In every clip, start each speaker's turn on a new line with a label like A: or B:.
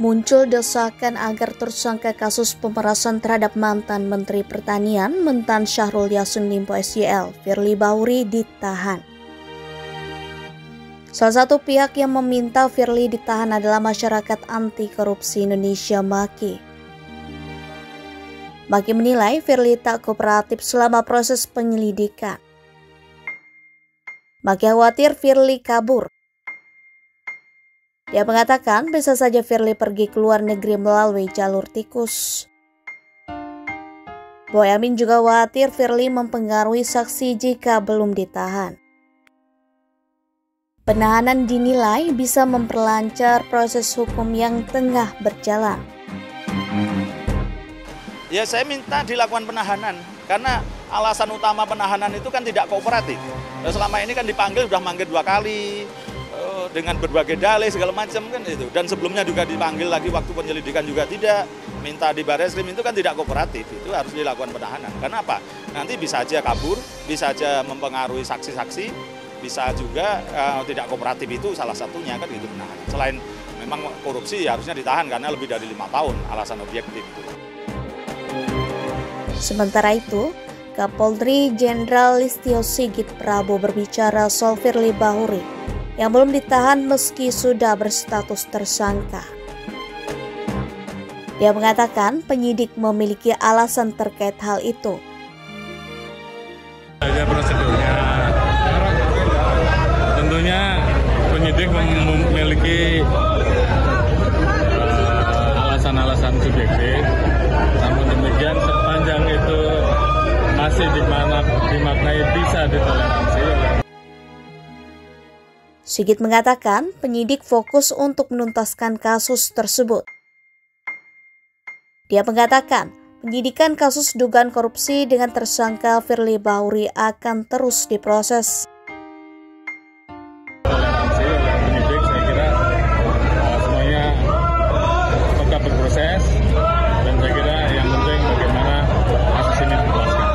A: muncul desakan agar tersangka kasus pemerasan terhadap mantan Menteri Pertanian Mentan Syahrul Yassin Limpo SYL, Firly Bahuri ditahan. Salah satu pihak yang meminta Firly ditahan adalah Masyarakat Anti Korupsi Indonesia (MAKI). MAKI menilai Firly tak kooperatif selama proses penyelidikan. MAKI khawatir Firly kabur. Dia mengatakan bisa saja Firly pergi ke luar negeri melalui jalur tikus. Boyamin juga khawatir Firly mempengaruhi saksi jika belum ditahan. Penahanan dinilai bisa memperlancar proses hukum yang tengah berjalan.
B: Ya, saya minta dilakukan penahanan karena alasan utama penahanan itu kan tidak kooperatif. Selama ini kan dipanggil, sudah manggil 2 kali dengan berbagai dalih segala macam kan itu. Dan sebelumnya juga dipanggil lagi waktu penyelidikan juga tidak. Minta di Barreskrim itu kan tidak kooperatif. Itu harus dilakukan penahanan. Karena apa? Nanti bisa aja kabur, bisa aja mempengaruhi saksi-saksi, bisa juga tidak kooperatif, itu salah satunya kan gitu penahanan. Selain memang korupsi harusnya ditahan karena lebih dari 5 tahun, alasan objektif itu.
A: Sementara itu, Kapolri Jenderal Listio Sigit Prabowo berbicara soal Firly Bahuri yang belum ditahan meski sudah berstatus tersangka. Dia mengatakan penyidik memiliki alasan terkait hal itu.
C: Ada prosedurnya. Tentunya penyidik memiliki alasan-alasan subjektif. Namun demikian sepanjang itu masih dimaknai bisa ditoleransi.
A: Sigit mengatakan penyidik fokus untuk menuntaskan kasus tersebut. Dia mengatakan penyidikan kasus dugaan korupsi dengan tersangka Firly Bahuri akan terus diproses.
C: Toleransi oleh penyidik, saya kira semuanya tetap berproses dan saya kira yang penting bagaimana kasus ini dituntaskan.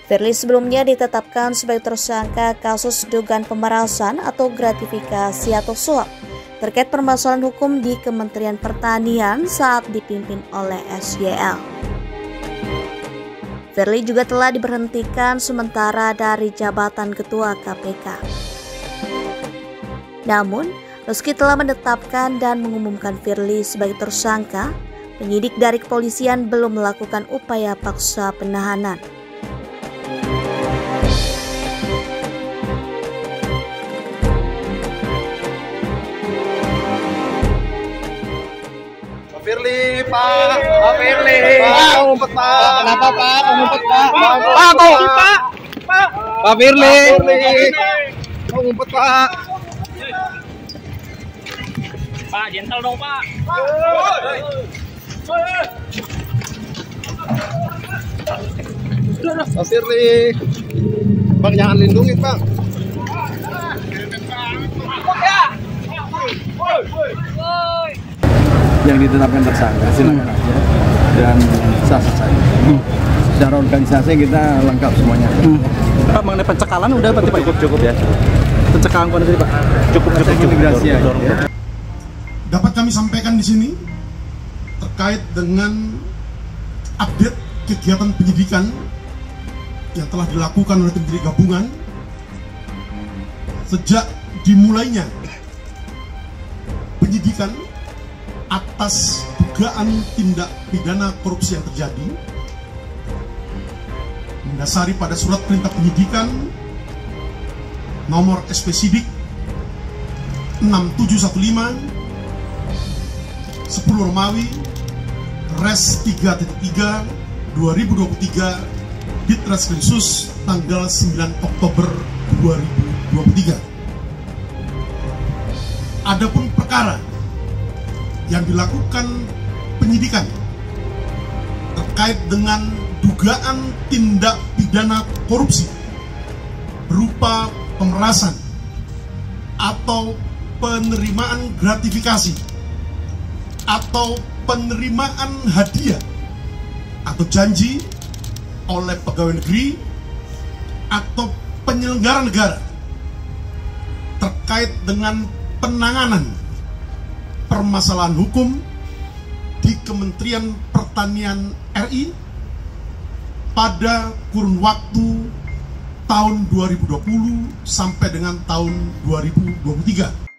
A: Firly sebelumnya ditetapkan sebagai tersangka kasus dugaan pemerasan atau gratifikasi atau suap terkait permasalahan hukum di Kementerian Pertanian saat dipimpin oleh SYL. Firly juga telah diberhentikan sementara dari jabatan Ketua KPK. Namun, meski telah menetapkan dan mengumumkan Firly sebagai tersangka, penyidik dari kepolisian belum melakukan upaya paksa penahanan.
D: Firly, Pak. Pak Firly. Pak, ngumpet, Pak. Kenapa, Pak? Ngumpet, Pak. Pak, ngumpet, Pak. Pak Firly. Pak, ngumpet, Pak.
E: Pak, gentle dong, Pak.
D: Pak Firly. Bang, jangan lindungi, Bang.
F: Yang ditetapkan tersangka silakan aja dan sah-sah saja. Secara organisasi kita lengkap semuanya.
G: Pak, mengenai pencekalan udah berarti Pak? Cukup ya. Pencekalan kuantitatif Pak. Cukup.
F: Integrasi aja.
H: Dapat kami sampaikan di sini terkait dengan update kegiatan penyidikan yang telah dilakukan oleh penyidik gabungan sejak dimulainya penyidikan atas dugaan tindak pidana korupsi yang terjadi mendasari pada surat perintah penyidikan nomor SP Sidik 6715 10 Romawi Res 3.3 2023 Ditreskrimsus tanggal 9 Oktober 2023. Adapun perkara yang dilakukan penyidikan terkait dengan dugaan tindak pidana korupsi berupa pemerasan atau penerimaan gratifikasi atau penerimaan hadiah atau janji oleh pegawai negeri atau penyelenggara negara terkait dengan penanganan permasalahan hukum di Kementerian Pertanian RI pada kurun waktu tahun 2020 sampai dengan tahun 2023.